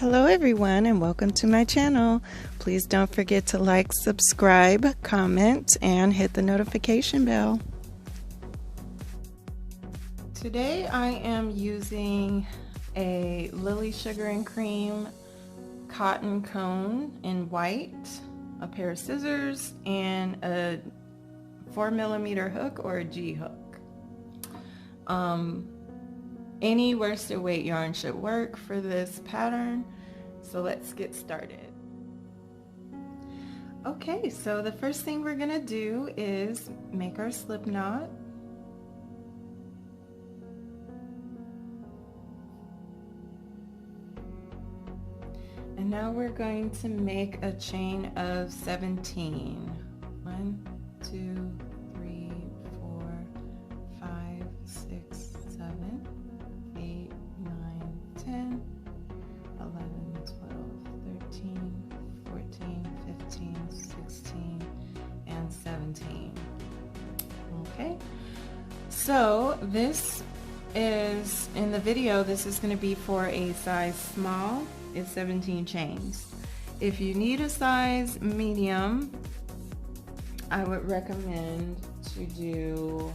Hello everyone and welcome to my channel. Please don't forget to like, subscribe, comment, and hit the notification bell. Today I am using a Lily Sugar and Cream cotton cone in white, a pair of scissors, and a 4mm hook or a G hook. Any worsted weight yarn should work for this pattern, so let's get started. Okay, so the first thing we're gonna do is make our slip knot. And now we're going to make a chain of 17. 1, 2, 3, 4, 5, 6, 7, 8, 9, 10, 11, 12, 13, 14, 15, 16, and 17. Okay, so this is, in the video, this is going to be for a size small. It's 17 chains. If you need a size medium, I would recommend to do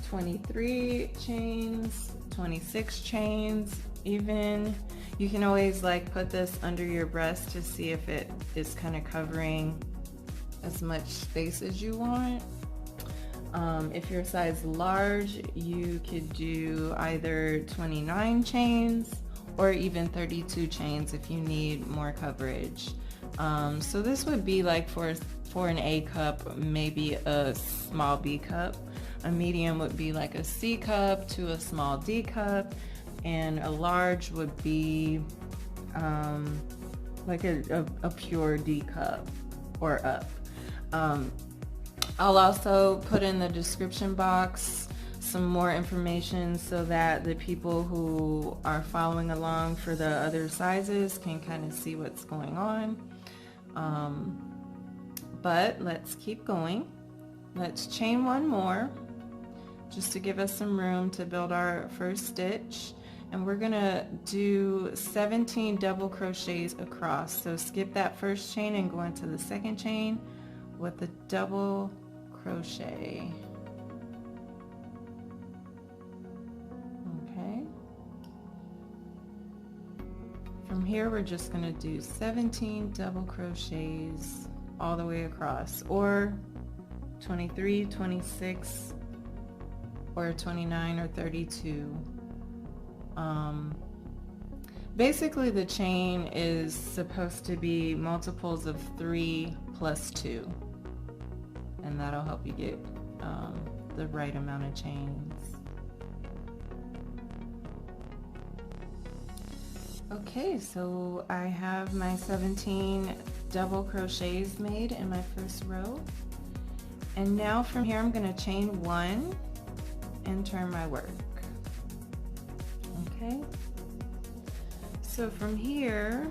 23 chains, 26 chains even. You can always like put this under your breast to see if it is kind of covering as much space as you want. If you're size large, you could do either 29 chains or even 32 chains if you need more coverage. So this would be like for an A cup, maybe a small B cup. A medium would be like a C cup to a small D cup, and a large would be like a pure D cup or up. I'll also put in the description box some more information so that the people who are following along for the other sizes can kind of see what's going on. But let's keep going. Let's chain one more just to give us some room to build our first stitch. And we're gonna do 17 double crochets across. So skip that first chain and go into the second chain with the double crochet. Okay. From here we're just going to do 17 double crochets all the way across, or 23, 26, or 29 or 32. Basically the chain is supposed to be multiples of 3 plus 2. And that'll help you get the right amount of chains. Okay, so I have my 17 double crochets made in my first row. And now from here I'm going to chain one and turn my work. Okay, so from here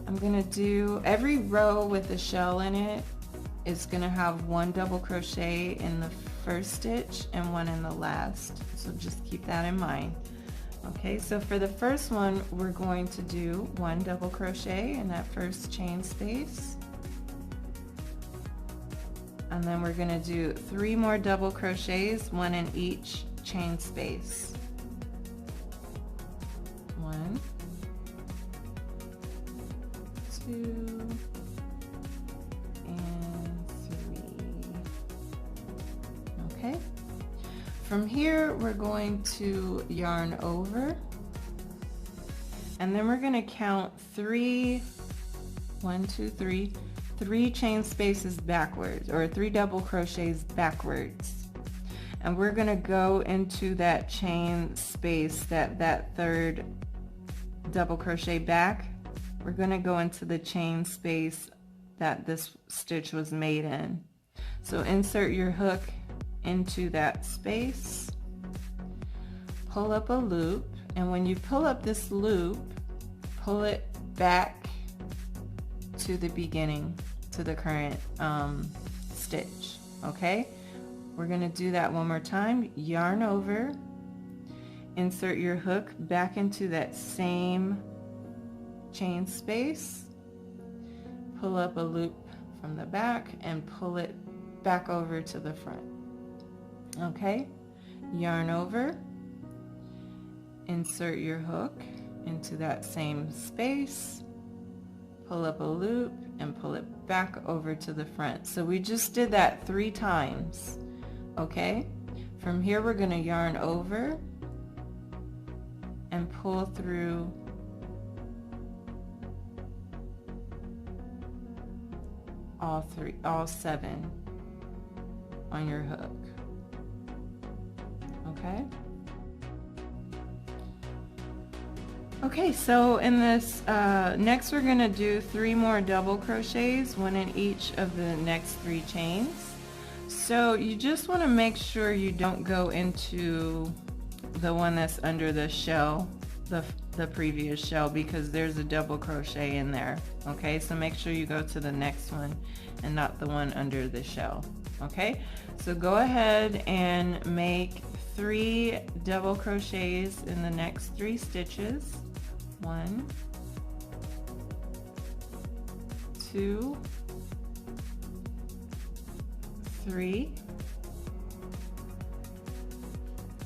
I'm gonna do every row with a shell in it is gonna have one double crochet in the first stitch and one in the last, so just keep that in mind. Okay, so for the first one we're going to do one double crochet in that first chain space, and then we're gonna do 3 more double crochets, one in each chain space. 1, 2, and 3. Okay, from here we're going to yarn over, and then we're going to count 3 chain spaces backwards, or 3 double crochets backwards, and we're going to go into that chain space, that third double crochet back. We're going to go into the chain space that this stitch was made in. So insert your hook into that space, pull up a loop, and when you pull up this loop, pull it back to the beginning, to the current stitch. Okay, we're going to do that one more time. Yarn over, insert your hook back into that same chain space, pull up a loop from the back and pull it back over to the front. Okay, yarn over, insert your hook into that same space, pull up a loop and pull it back over to the front. So we just did that 3 times. Okay, from here we're going to yarn over and pull through all 7 on your hook. Okay. Okay, so in this next we're going to do 3 more double crochets, 1 in each of the next 3 chains. So you just want to make sure you don't go into the one that's under the shell, the previous shell, because there's a double crochet in there. Okay, so make sure you go to the next one and not the one under the shell. Okay, so go ahead and make 3 double crochets in the next 3 stitches. 1, 2, 3.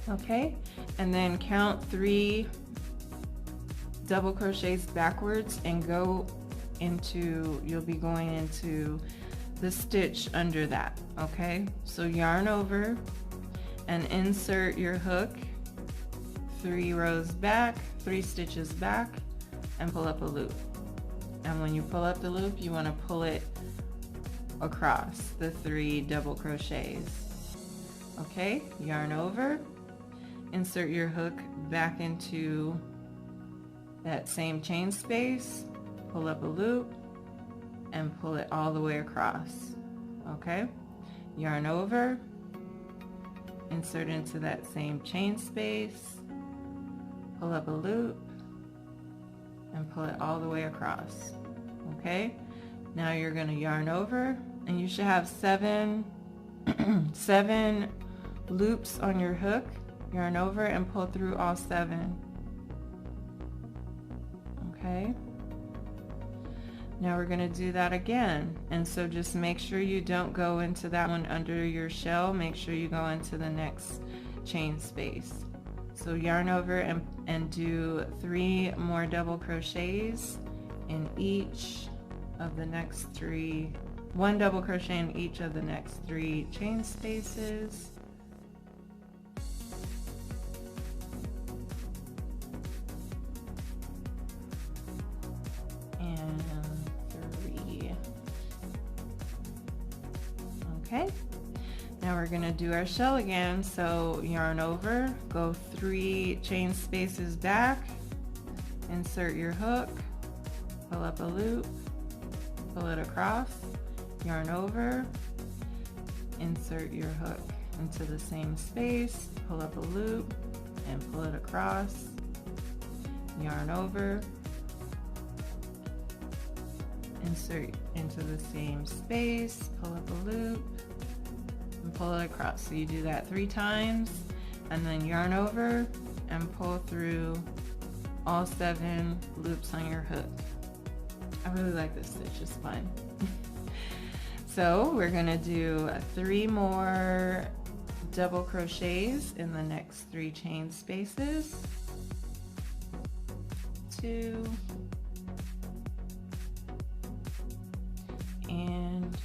Okay, and then count 3 double crochets backwards and go into, you'll be going into the stitch under that. Okay, so yarn over and insert your hook 3 rows back, 3 stitches back, and pull up a loop. And when you pull up the loop, you want to pull it across the 3 double crochets. Okay, yarn over, insert your hook back into that same chain space, pull up a loop, and pull it all the way across. Okay, yarn over, insert into that same chain space, pull up a loop, and pull it all the way across. Okay, now you're going to yarn over, and you should have 7 loops on your hook. Yarn over and pull through all 7. Okay, now we're going to do that again, and so just make sure you don't go into that one under your shell. Make sure you go into the next chain space. So yarn over and do 3 more double crochets in each of the next 3, 1 double crochet in each of the next 3 chain spaces. And 3. Okay. Now we're going to do our shell again, so yarn over, go 3 chain spaces back, insert your hook, pull up a loop, pull it across, yarn over, insert your hook into the same space, pull up a loop, and pull it across, yarn over, insert into the same space, pull up a loop, and pull it across. So you do that 3 times, and then yarn over and pull through all 7 loops on your hook. I really like this stitch, it's fun. So we're gonna do 3 more double crochets in the next 3 chain spaces. 2 and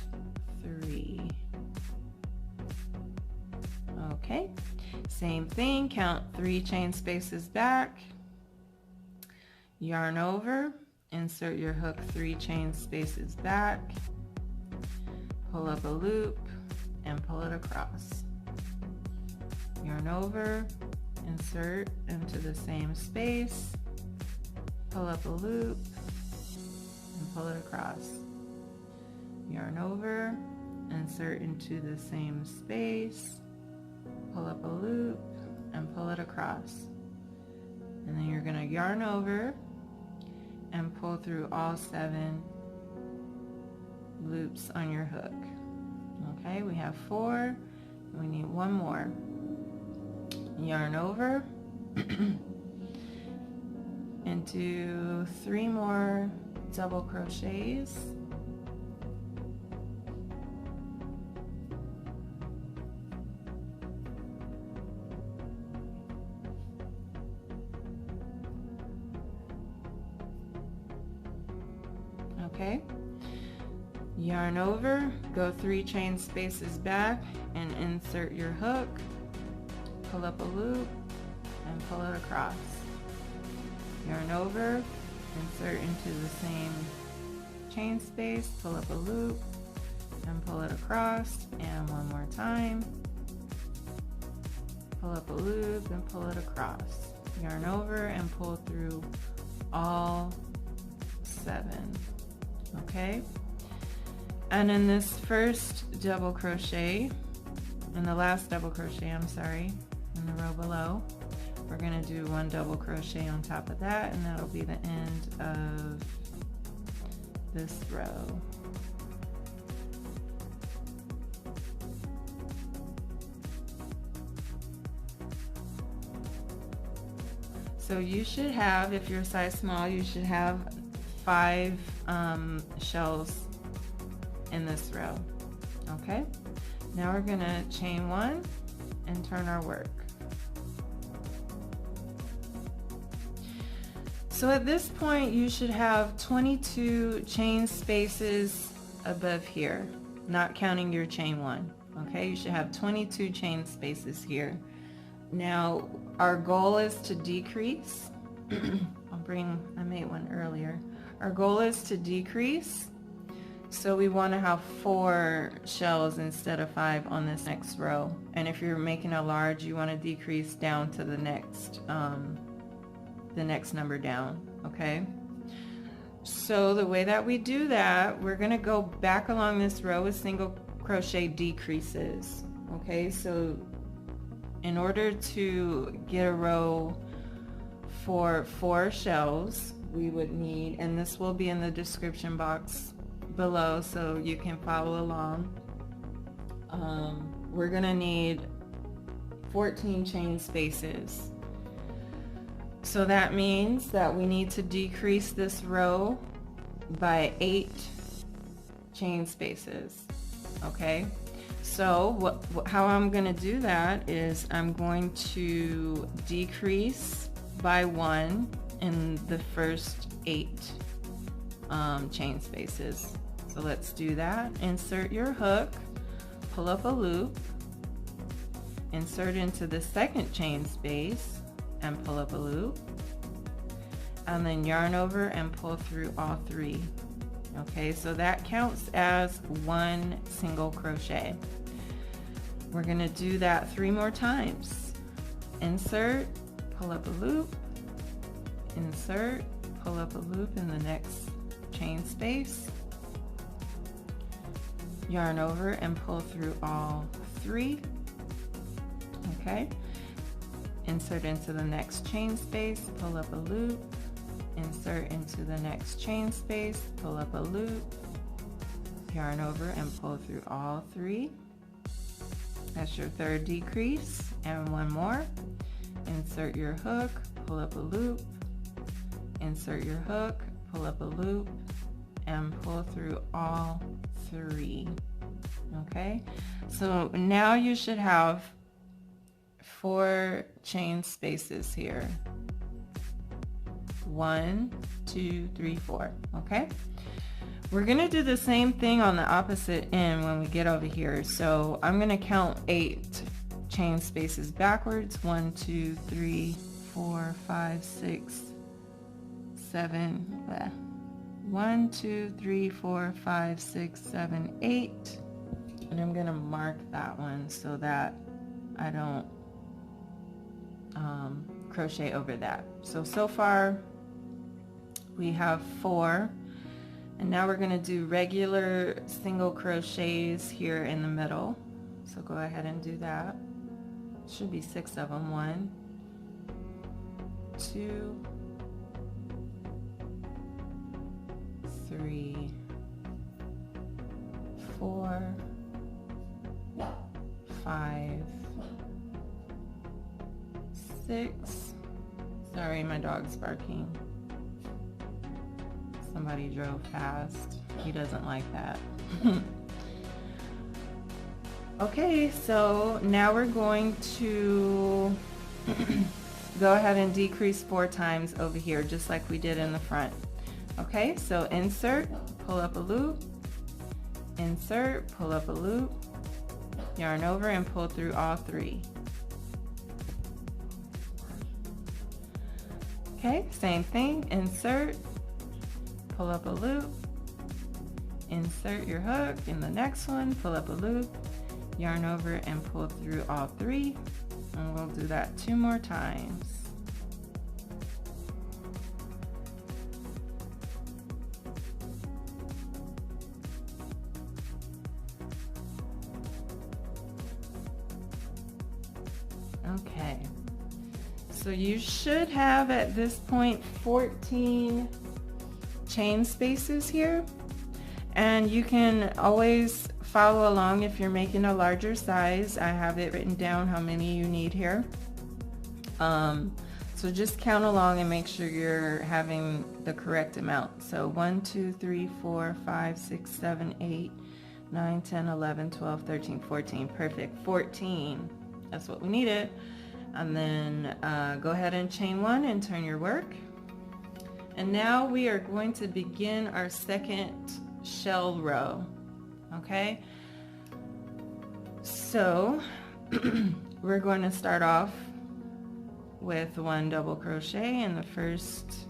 3. Okay, same thing, count 3 chain spaces back, yarn over, insert your hook 3 chain spaces back, pull up a loop, and pull it across. Yarn over, insert into the same space, pull up a loop, and pull it across. Yarn over, insert into the same space, pull up a loop, and pull it across. And then you're going to yarn over and pull through all 7 loops on your hook. Okay, we have 4, we need 1 more. Yarn over, and do 3 more double crochets. Okay, yarn over, go 3 chain spaces back and insert your hook, pull up a loop and pull it across. Yarn over, insert into the same chain space, pull up a loop and pull it across, and one more time, pull up a loop and pull it across. Yarn over and pull through all 7. Okay, and in this first double crochet, in the last double crochet, I'm sorry, in the row below, we're going to do 1 double crochet on top of that, and that'll be the end of this row. So you should have, if you're a size small, you should have 5 shells in this row. Okay, now we're gonna chain 1 and turn our work. So at this point you should have 22 chain spaces above here, not counting your chain 1. Okay, you should have 22 chain spaces here. Now our goal is to decrease. I made one earlier. Our goal is to decrease, so we want to have 4 shells instead of 5 on this next row. And if you're making a large, you want to decrease down to the next number down. Okay, so the way that we do that, we're going to go back along this row with single crochet decreases. Okay, so in order to get a row for 4 shells, we would need, and this will be in the description box below so you can follow along, we're gonna need 14 chain spaces. So that means that we need to decrease this row by 8 chain spaces. Okay, so how I'm gonna do that is I'm going to decrease by 1 in the first 8 chain spaces. So let's do that. Insert your hook, pull up a loop, insert into the second chain space and pull up a loop, and then yarn over and pull through all 3. Okay, so that counts as 1 single crochet. We're going to do that 3 more times. Insert, pull up a loop, insert, pull up a loop in the next chain space, yarn over and pull through all 3. Okay, insert into the next chain space, pull up a loop, insert into the next chain space, pull up a loop, yarn over and pull through all 3. That's your 3rd decrease, and 1 more. Insert your hook, pull up a loop, insert your hook, pull up a loop, and pull through all 3. Okay, so now you should have 4 chain spaces here. 1, 2, 3, 4. Okay, we're gonna do the same thing on the opposite end when we get over here. So I'm gonna count 8 chain spaces backwards. 1, 2, 3, 4, 5, 6, 7. 1, 2, 3, 4, 5, 6, 7, 8. And I'm gonna mark that one so that I don't crochet over that. So far we have 4, and now we're going to do regular single crochets here in the middle. So go ahead and do that. Should be 6 of them. 1, 2, 3, 4, 5, 6, Sorry, my dog's barking. Somebody drove past. He doesn't like that. Okay, so now we're going to go ahead and decrease 4 times over here, just like we did in the front. Okay, so insert, pull up a loop, insert, pull up a loop, yarn over and pull through all 3. Okay, same thing, insert, pull up a loop, insert your hook in the next one, pull up a loop, yarn over and pull through all 3, and we'll do that 2 more times. Okay, so you should have at this point 14 chain spaces here, and you can always follow along if you're making a larger size. I have it written down how many you need here. So just count along and make sure you're having the correct amount. So 1, 2, 3, 4, 5, 6, 7, 8, 9, 10, 11, 12, 13, 14. Perfect, 14. That's what we needed. And then go ahead and chain 1 and turn your work. And now we are going to begin our second shell row. Okay, so we're going to start off with 1 double crochet in the first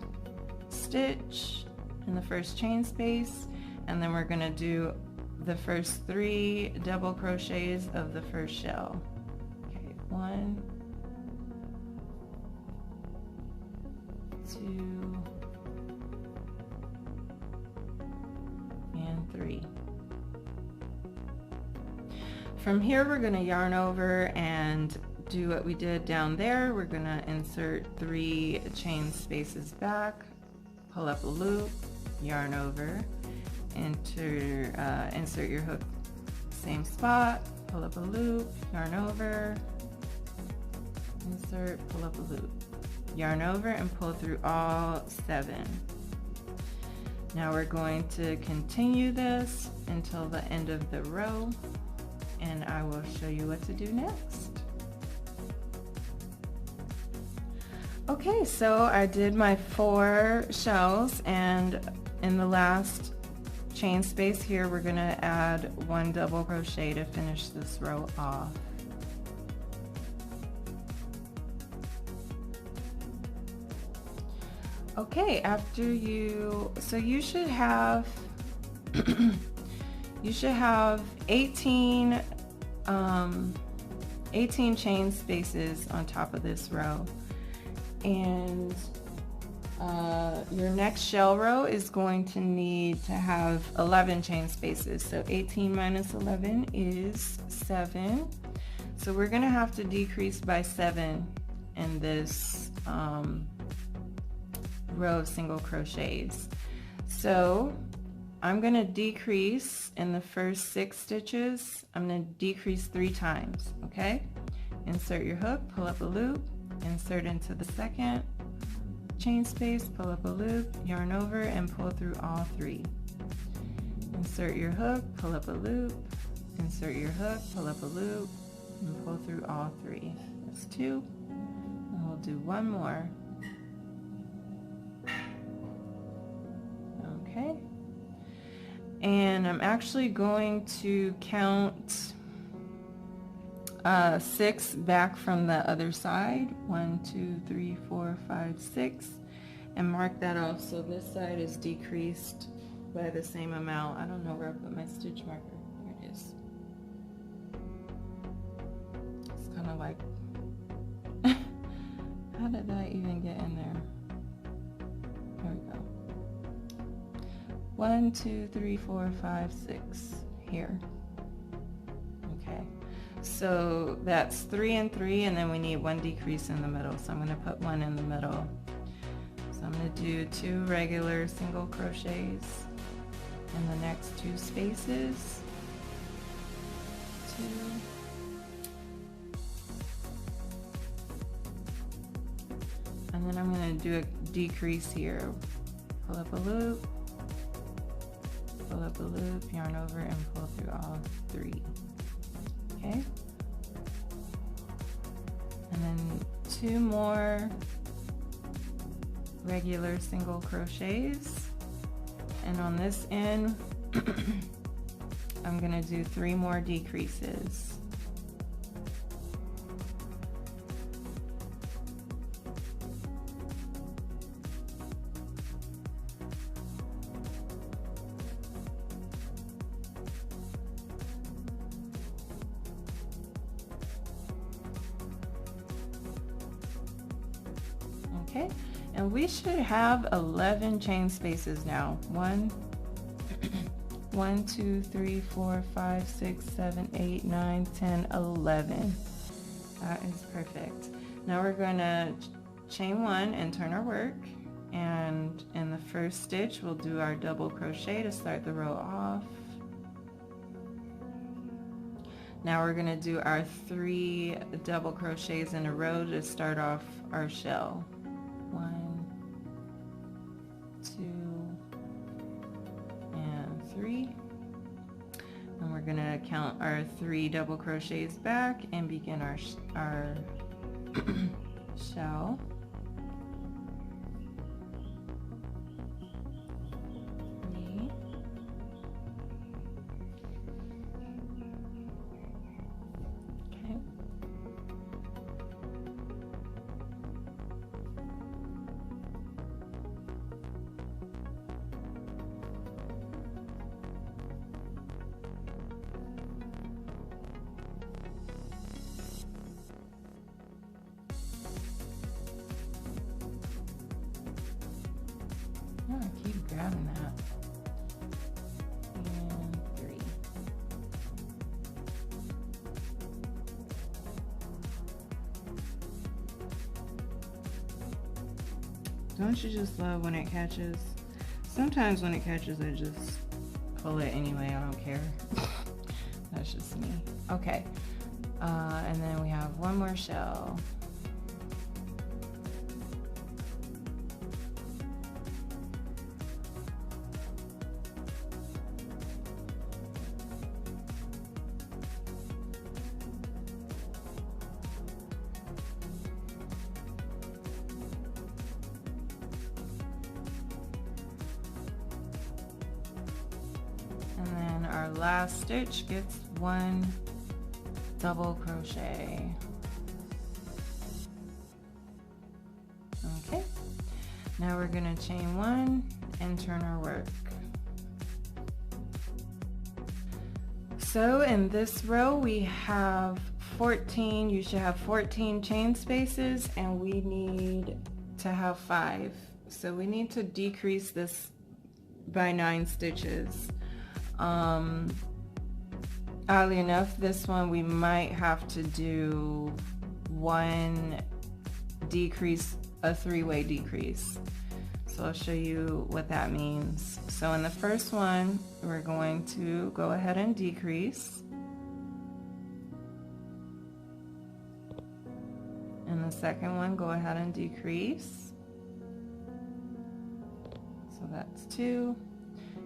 stitch in the first chain space, and then we're going to do the first 3 double crochets of the first shell. Okay, 1, 2, and 3. From here we're going to yarn over and do what we did down there. We're going to insert 3 chain spaces back, pull up a loop, yarn over, insert your hook, same spot, pull up a loop, yarn over, insert, pull up a loop, yarn over and pull through all 7. Now we're going to continue this until the end of the row, and I will show you what to do next. Okay, so I did my 4 shells, and in the last chain space here we're going to add 1 double crochet to finish this row off. Okay, after you, so you should have you should have 18 chain spaces on top of this row, and your next shell row is going to need to have 11 chain spaces. So 18 minus 11 is 7. So we're going to have to decrease by 7 in this row of single crochets. So I'm going to decrease in the first 6 stitches. I'm going to decrease 3 times. Okay, insert your hook, pull up a loop, insert into the second chain space, pull up a loop, yarn over and pull through all 3. Insert your hook, pull up a loop, insert your hook, pull up a loop, and pull through all 3. That's 2, and we'll do 1 more. Okay, and I'm actually going to count 6 back from the other side. 1, 2, 3, 4, 5, 6, and mark that off so this side is decreased by the same amount. I don't know where I put my stitch marker. Here it is. It's kind of like how did that even get in there? Here we go. 1, 2, 3, 4, 5, 6 here. Okay, so that's 3 and 3, and then we need 1 decrease in the middle, so I'm going to put 1 in the middle. So I'm going to do 2 regular single crochets in the next 2 spaces. 2, And then I'm going to do a decrease here. Pull up a loop, pull up a loop, yarn over, and pull through all 3. Okay. And then 2 more regular single crochets. And on this end, I'm going to do 3 more decreases. Okay, and we should have 11 chain spaces now. 1, 2, 3, 4, 5, 6, 7, 8, 9, 10, 11. That is perfect. Now we're going to chain 1 and turn our work, and in the first stitch we'll do our double crochet to start the row off. Now we're going to do our 3 double crochets in a row to start off our shell. 1, 2, and 3. And we're going to count our 3 double crochets back and begin our shell. Oh, I keep grabbing that. And 3. Don't you just love when it catches? Sometimes when it catches, I just pull it anyway. I don't care. That's just me. Okay. And then we have 1 more shell. Our last stitch gets 1 double crochet. Okay, now we're going to chain 1 and turn our work. So in this row we have 14, you should have 14 chain spaces, and we need to have 5. So we need to decrease this by 9 stitches. Oddly enough, this one we might have to do 1 decrease, a 3-way decrease. So I'll show you what that means. So in the first one, we're going to go ahead and decrease. In the second one, go ahead and decrease. So that's 2.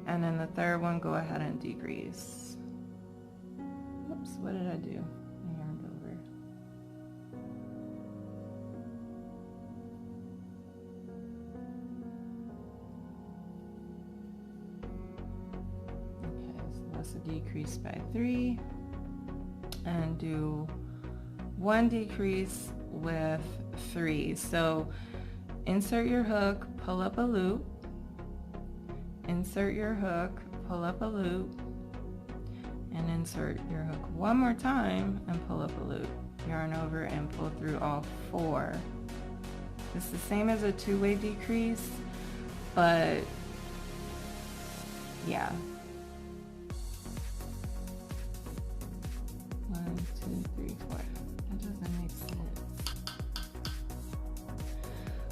And then the third one, go ahead and decrease. Oops, what did I do? I yarned over. Okay, so that's a decrease by 3. And do 1 decrease with 3. So insert your hook, pull up a loop. Insert your hook, pull up a loop, and insert your hook 1 more time and pull up a loop. Yarn over and pull through all 4. It's the same as a 2-way decrease, but yeah. 1, 2, 3, 4. That doesn't make sense.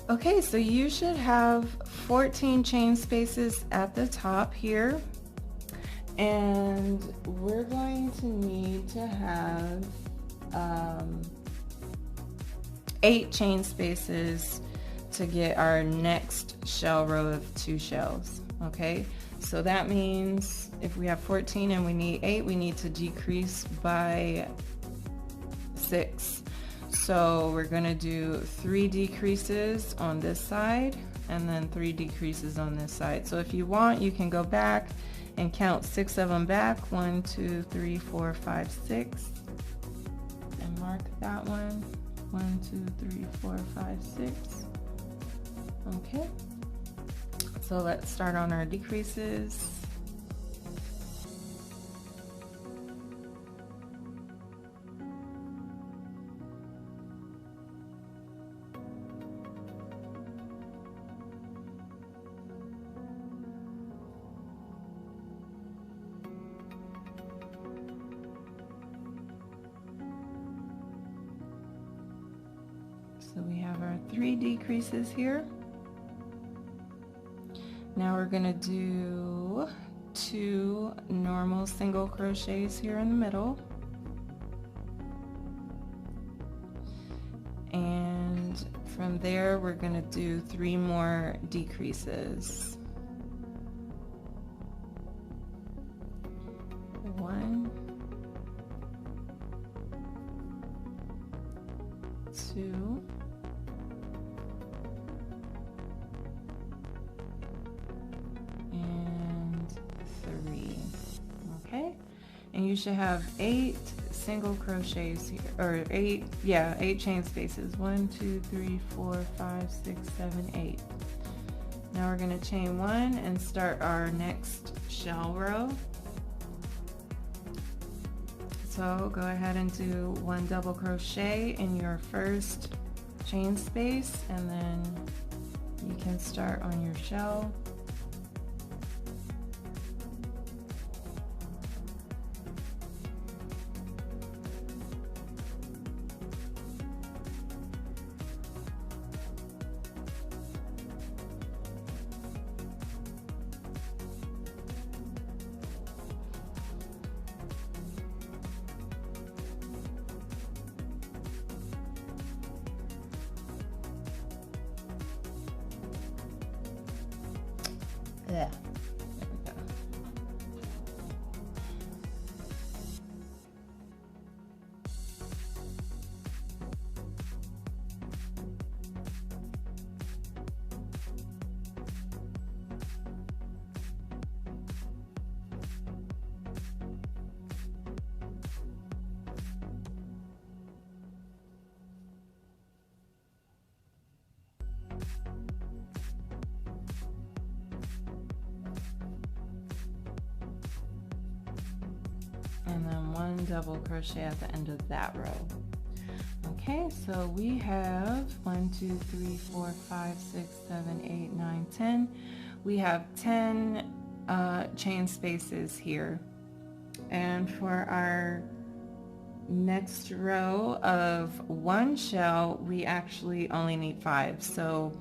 Okay, so you should have 14 chain spaces at the top here, and we're going to need to have 8 chain spaces to get our next shell row of 2 shells. Okay, so that means if we have 14 and we need 8, we need to decrease by 6. So we're going to do 3 decreases on this side and then 3 decreases on this side. So if you want, you can go back and count 6 of them back. 1, 2, 3, 4, 5, 6. And mark that one. 1, 2, 3, 4, 5, 6. Okay. So let's start on our decreases. So we have our 3 decreases here. Now we're going to do 2 normal single crochets here in the middle. And from there we're going to do 3 more decreases. 1, 2, and 3. Okay, and you should have 8 single crochets here, or 8 chain spaces. 1, 2, 3, 4, 5, 6, 7, 8. Now we're going to chain 1 and start our next shell row. So go ahead and do 1 double crochet in your first chain space, and then you can start on your shell. There we go. And then 1 double crochet at the end of that row. Okay, so we have 1, 2, 3, 4, 5, 6, 7, 8, 9, 10. We have 10 chain spaces here. And for our next row of 1 shell, we actually only need 5. So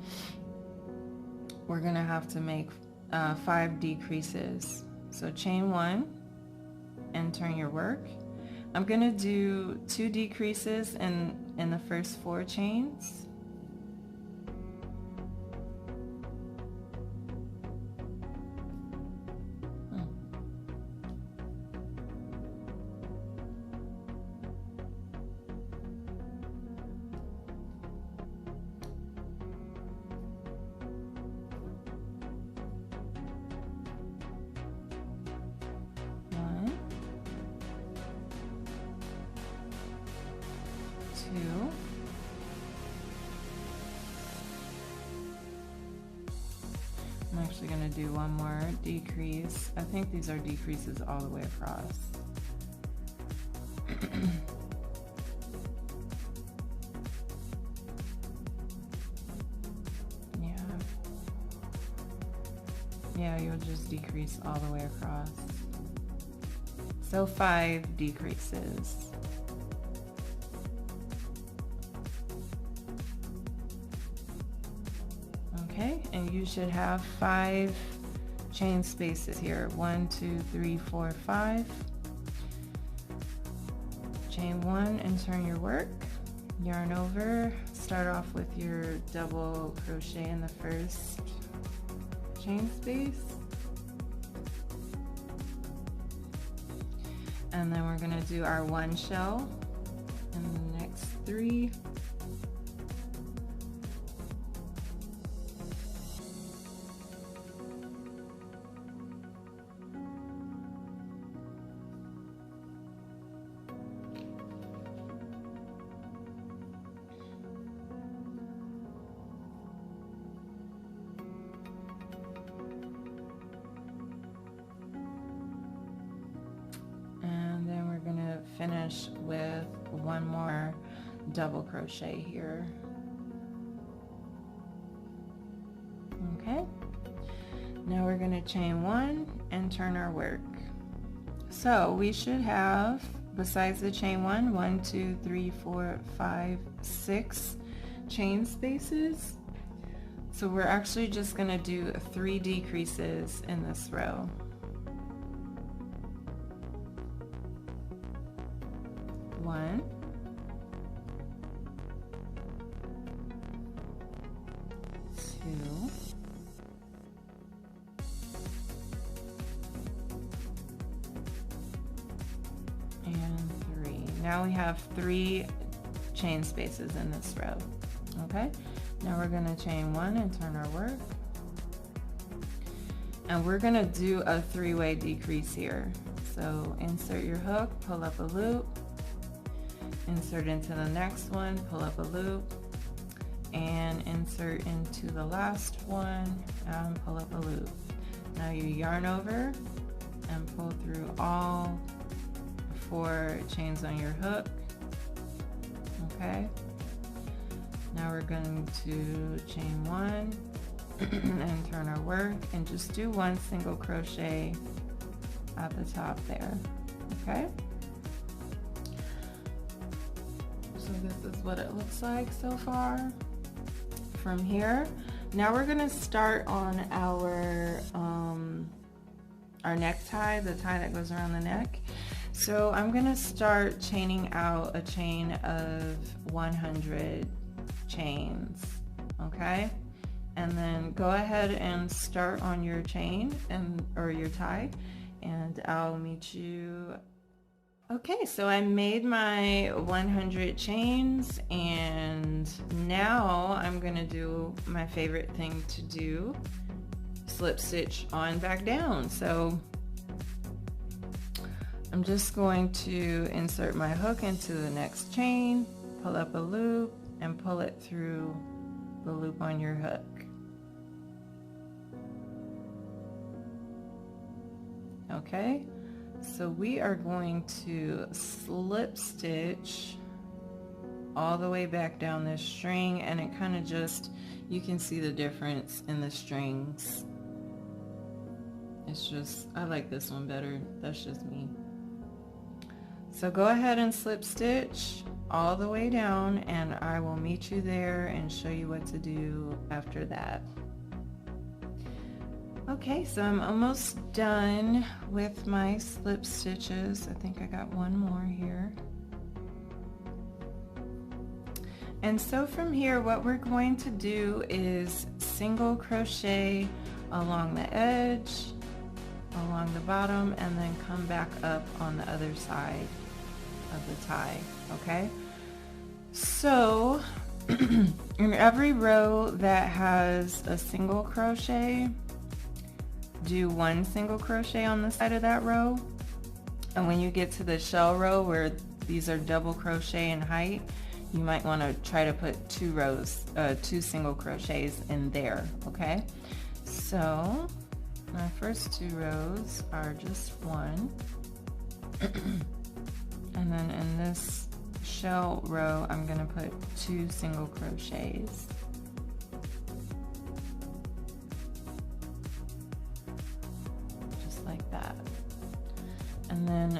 we're gonna have to make 5 decreases. So chain 1 and turn your work. I'm gonna do 2 decreases in the first 4 chains. I'm actually going to do 1 more decrease. I think these are decreases all the way across. Yeah, you'll just decrease all the way across. So 5 decreases. Okay, and you should have 5 chain spaces here. 1, 2, 3, 4, 5. Chain 1 and turn your work. Yarn over, start off with your double crochet in the first chain space. And then we're going to do our one shell in the next 3. Finish with one more double crochet here. Okay, now we're going to chain 1 and turn our work. So we should have, besides the chain 1, 2, 3, 4, 5, 6 chain spaces. So we're actually just going to do 3 decreases in this row. 1, 2, and 3. Now we have 3 chain spaces in this row. Okay, now we're going to chain 1 and turn our work, and we're going to do a 3-way decrease here. So insert your hook, pull up a loop, insert into the next one, pull up a loop, and insert into the last one and pull up a loop. Now you yarn over and pull through all 4 chains on your hook. Okay, now we're going to chain 1 and turn our work, and just do 1 single crochet at the top there. Okay, so this is what it looks like so far. From here, now we're going to start on our necktie, the tie that goes around the neck. So I'm going to start chaining out a chain of 100 chains, okay? And then go ahead and start on your chain or your tie, and I'll meet you. Okay, so I made my 100 chains, and now I'm gonna do my favorite thing to do, slip stitch on back down. So I'm just going to insert my hook into the next chain, pull up a loop, and pull it through the loop on your hook. Okay, so we are going to slip stitch all the way back down this string, and it kind of just, you can see the difference in the strings. It's just, I like this one better, that's just me. So go ahead and slip stitch all the way down, and I will meet you there and show you what to do after that. Okay, so I'm almost done with my slip stitches. I think I got one more here. And so from here, what we're going to do is single crochet along the edge, along the bottom, and then come back up on the other side of the tie, okay? So in every row that has a single crochet, do 1 single crochet on the side of that row, and when you get to the shell row where these are double crochet in height, you might want to try to put 2 single crochets in there. Okay, so my first 2 rows are just 1, and then in this shell row I'm going to put 2 single crochets. Like that. And then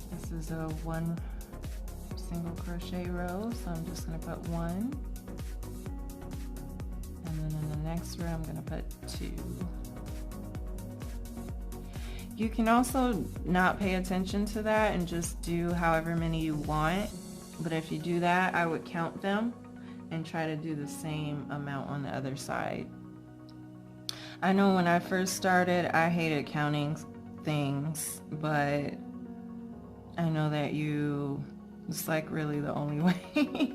this is a 1 single crochet row, so I'm just going to put 1, and then in the next row I'm going to put 2. You can also not pay attention to that and just do however many you want, But if you do that, I would count them and try to do the same amount on the other side. I know when I first started, I hated counting things, but I know that it's like really the only way,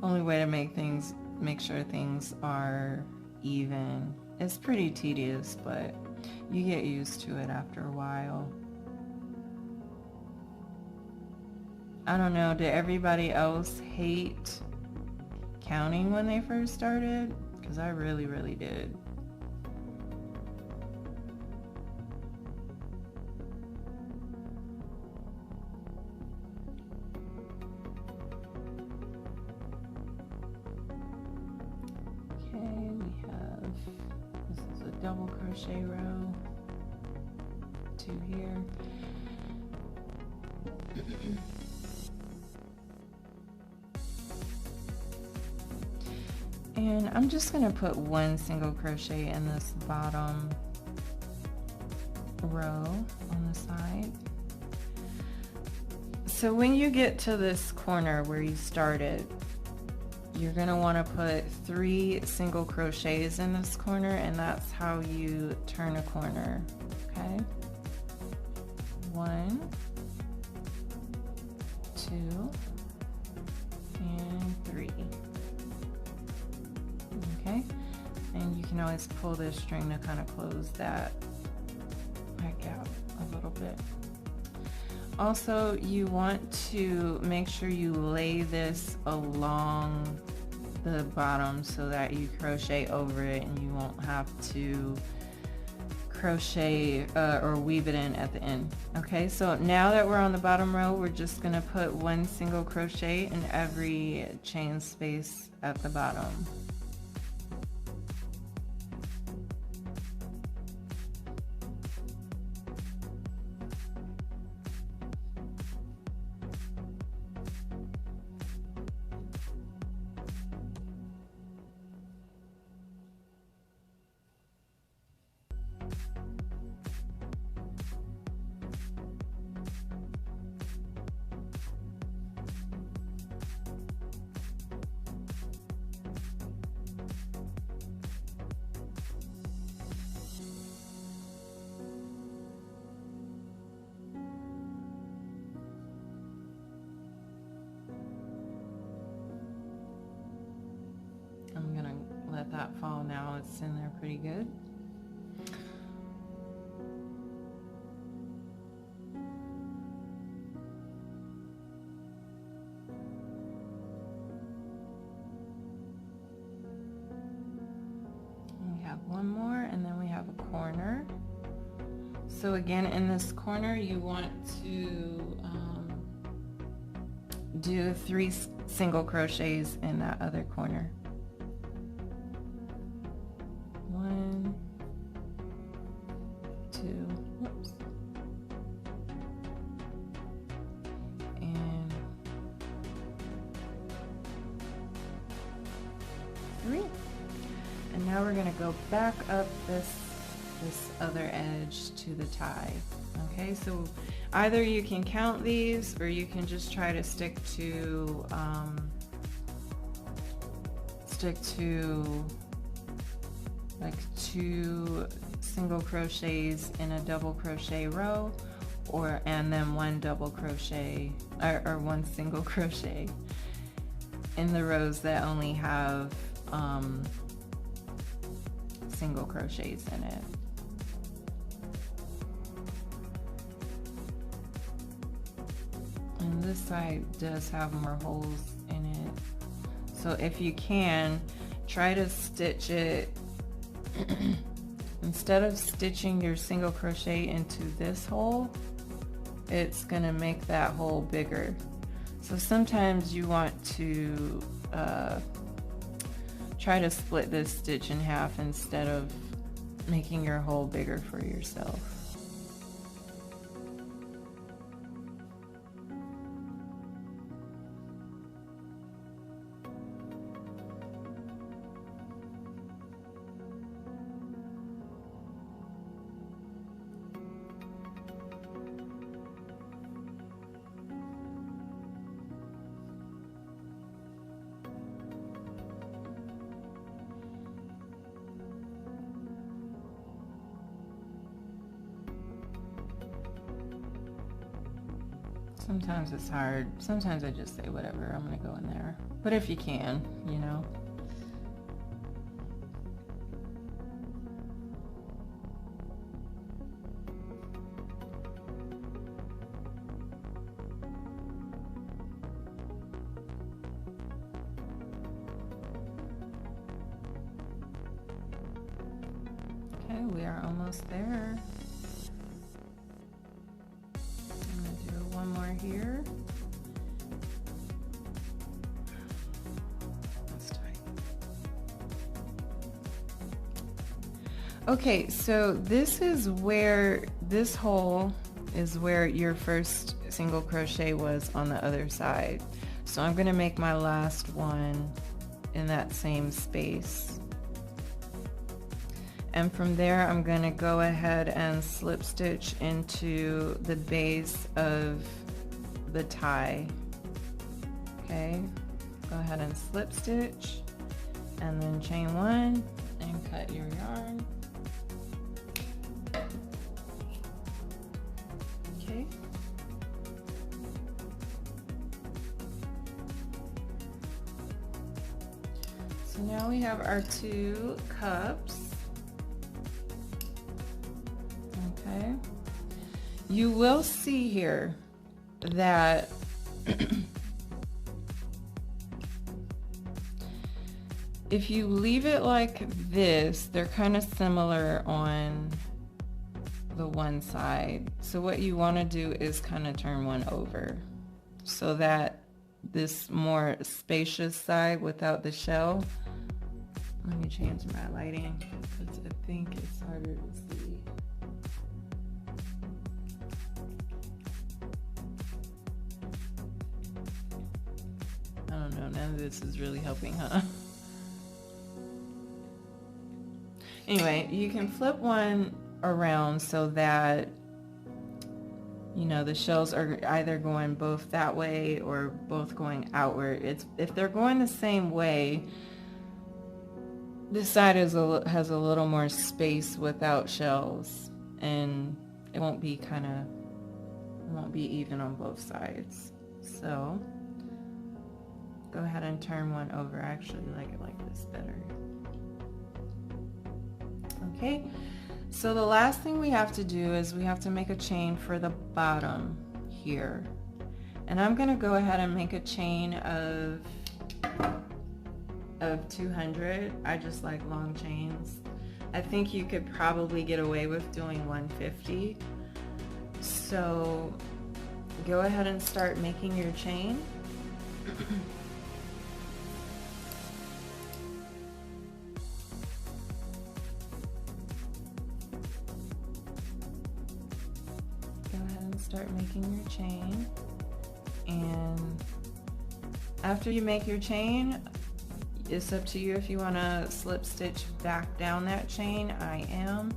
only way to make sure things are even. It's pretty tedious, but you get used to it after a while. I don't know, did everybody else hate counting when they first started? Because I really, really did. Okay, this is a double crochet row, 2 here. And I'm just going to put 1 single crochet in this bottom row on the side. So when you get to this corner where you started, you're going to want to put 3 single crochets in this corner, and that's how you turn a corner. Okay, 1, 2, and 3. Okay, and you can always pull this string to kind of close that gap a little bit. Also, you want to make sure you lay this along the bottom so that you crochet over it and you won't have to crochet or weave it in at the end. Okay, so now that we're on the bottom row, we're just going to put 1 single crochet in every chain space at the bottom. I'm gonna let that fall now. It's in there pretty good. And we have 1 more, and then we have a corner. So again, in this corner, you want to do 3 single crochets in that other corner. 1, 2, whoops, and 3. And now we're going to go back up this other edge to the tie. Okay, so either you can count these or you can just try to stick to like 2 single crochets in a double crochet row, and then 1 double crochet or 1 single crochet in the rows that only have single crochets in it. And this side does have more holes in it, so if you can, try to stitch it instead of stitching your single crochet into this hole, it's gonna make that hole bigger. So sometimes you want to try to split this stitch in half instead of making your hole bigger for yourself. Sometimes it's hard. Sometimes I just say whatever, I'm gonna go in there. But if you can, you know. Okay, we are almost there. I'm gonna do one more here. That's tight. Okay, so this is where this hole is where your first single crochet was on the other side. So I'm gonna make my last one in that same space. And from there, I'm going to go ahead and slip stitch into the base of the tie. Okay, go ahead and slip stitch and then chain one and cut your yarn. Okay. So now we have our 2 cups. Okay, you will see here that if you leave it like this, they're kind of similar on the one side. So what you want to do is kind of turn one over so that this more spacious side without the shell. Let me change my lighting because I think it's harder to see. I don't know, none of this is really helping, huh? Anyway, you can flip one around so that, you know, the shells are either going both that way or both going outward. If they're going the same way, this side has a little more space without shells, and it won't be even on both sides. So go ahead and turn one over. I actually like it like this better. Okay, so the last thing we have to do is we have to make a chain for the bottom here. And I'm gonna go ahead and make a chain of 200. I just like long chains. I think you could probably get away with doing 150. So go ahead and start making your chain. Start making your chain, and after you make your chain, it's up to you if you want to slip stitch back down that chain. I am,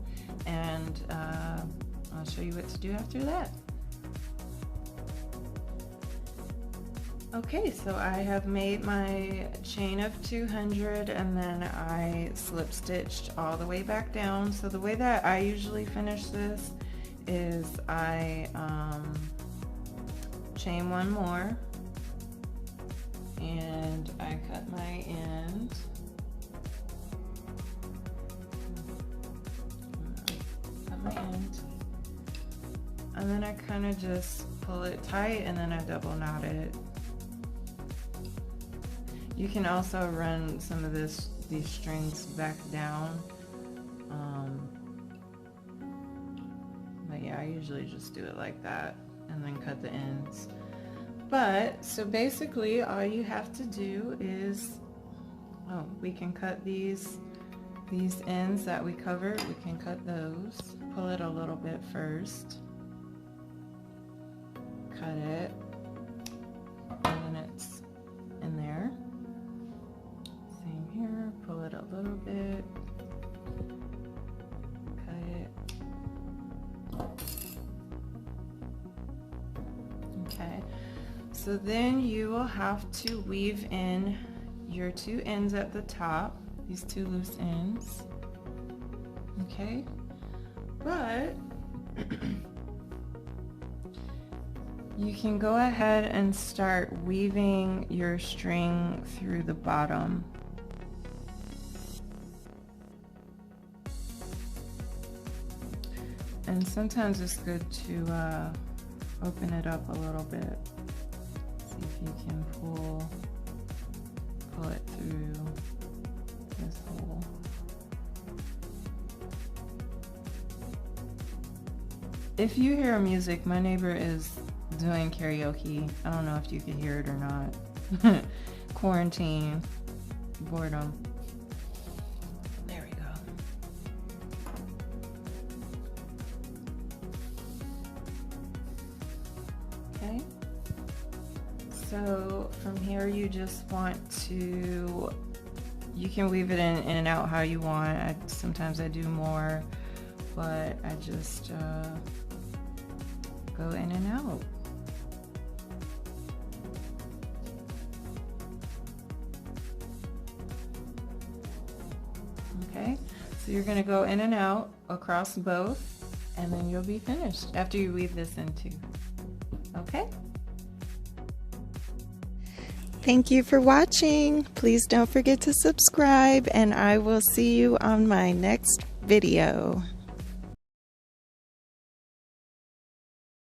and I'll show you what to do after that. Okay, so I have made my chain of 200 and then I slip stitched all the way back down. So the way that I usually finish this is I chain one more and I cut my end. Cut my end. And then I kind of just pull it tight and then I double knot it. You can also run some of these strings back down. But yeah, I usually just do it like that and then cut the ends. But so basically all you have to do is, we can cut these ends that we covered. We can cut those. Pull it a little bit first. Cut it. And then it's in there. Same here. Pull it a little bit. Okay, so then you will have to weave in your two ends at the top, these two loose ends. Okay, but You can go ahead and start weaving your string through the bottom. And sometimes it's good to open it up a little bit. See if you can pull it through this hole. If you hear music, my neighbor is doing karaoke. I don't know if you can hear it or not. Quarantine, boredom. There we go. Okay. So from here you just want to, you can weave it in and out how you want. Sometimes I do more, but I just go in and out. Okay, so you're going to go in and out across both, and then you'll be finished after you weave this in too. Okay? Thank you for watching. Please don't forget to subscribe, and I will see you on my next video.